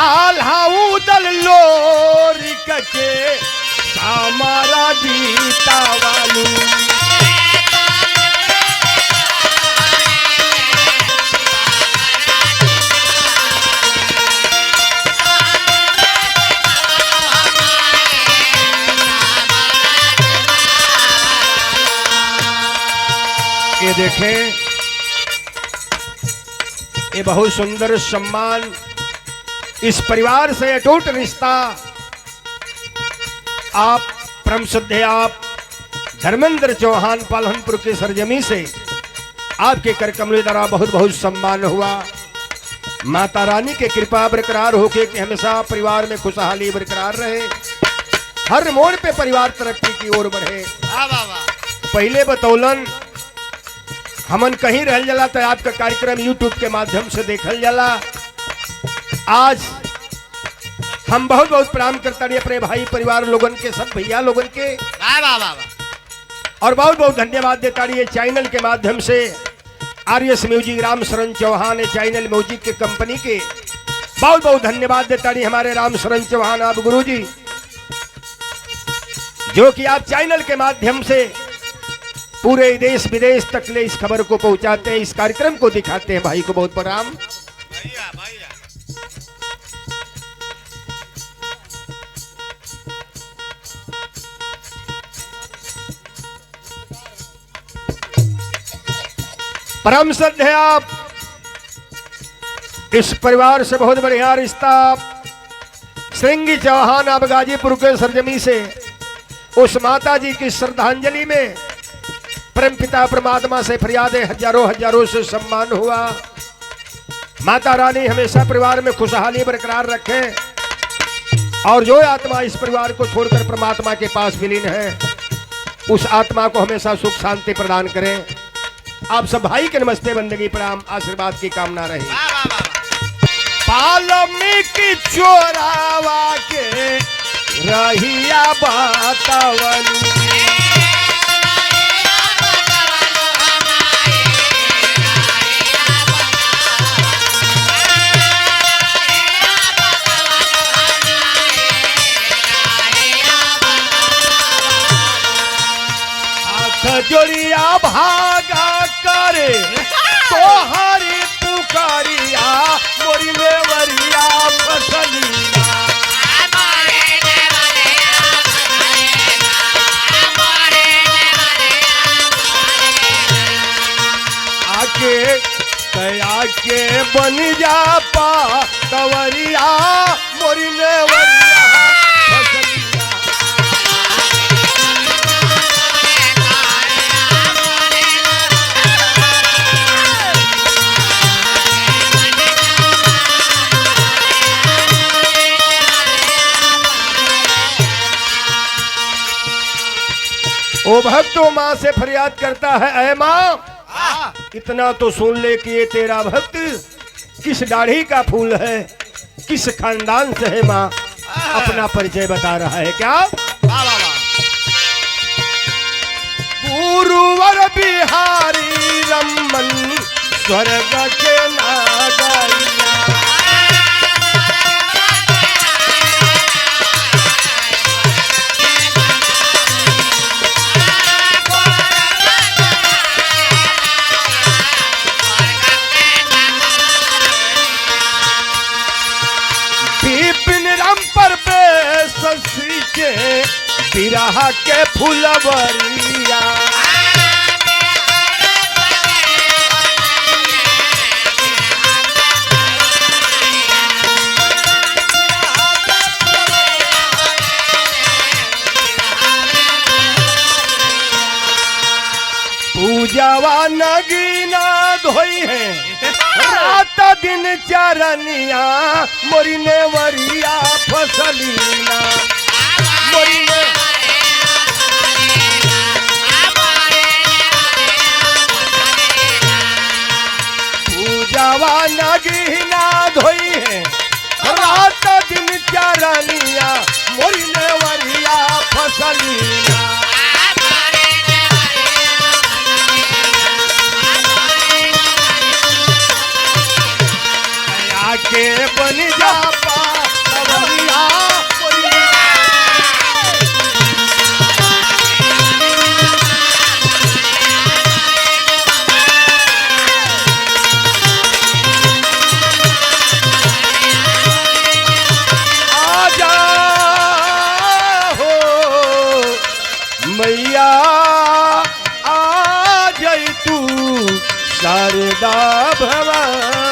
आल्हा उदल लोरिक के सामारा जीता वालू ये देखें, ये बहुत सुंदर सम्मान, इस परिवार से अटूट रिश्ता। आप परम श्रद्धेय आप धर्मेंद्र चौहान पालनपुर के सरजमी से आपके कर कमल द्वारा बहुत बहुत सम्मान हुआ। माता रानी के कृपा बरकरार होके कि हमेशा परिवार में खुशहाली बरकरार रहे, हर मोड़ पे परिवार तरक्की की ओर बढ़े। पहले बतौलन हमन कहीं रह जाला तो आपका कार्यक्रम YouTube के माध्यम से देखल जाला। आज हम बहुत बहुत प्रणाम करता रही अपने भाई परिवार लोगन के, सब भैया लोगन के, और बहुत बहुत धन्यवाद देता रही चैनल के माध्यम से RS म्यूजिक राम शरण चौहान चैनल म्यूजिक के कंपनी के बहुत बहुत धन्यवाद देता रही हमारे राम शरण चौहान आप गुरु जी, जो कि आप चैनल के माध्यम से पूरे देश विदेश तक ले इस खबर को पहुंचाते हैं, इस कार्यक्रम को दिखाते हैं। भाई को बहुत प्रणाम। परम श्रद्धेय आप इस परिवार से बहुत बढ़िया रिश्ता। श्रृंगी चौहान आप गाजीपुर के सरजमी से उस माता जी की श्रद्धांजलि में परम पिता परमात्मा से फरियादें हजारों हजारों से सम्मान हुआ। माता रानी हमेशा परिवार में खुशहाली बरकरार रखे, और जो आत्मा इस परिवार को छोड़कर परमात्मा के पास विलीन है उस आत्मा को हमेशा सुख शांति प्रदान करें। आप सब भाई के नमस्ते, बंदगी, प्रणाम, आशीर्वाद की कामना रही। वाल्मीकि चोरावा के रहिया बतावनी, जोड़िया भागा करे तोहरी पुकारिया मोरी लेवरिया फसलिया, आके कया के बन जा पा तवरिया मोरी लेवरिया फसलिया। वो भक्त तो माँ से फरियाद करता है, ऐ माँ इतना तो सुन ले कि ये तेरा भक्त किस दाढ़ी का फूल है, किस खानदान से है। माँ अपना परिचय बता रहा है क्या? गुरुवर बिहारी रमन स्वर्ग के नागरिया, के बिरहा के फुलवरिया, पूजावा नगीना धोई है रात दिन चरनिया मोरी नेवरिया फसलीना, पूजावा नगीना धोई है रात दिन चरनिया मोरी नेवरिया फसलिया। के बन जा पा तू शारदा भवानी।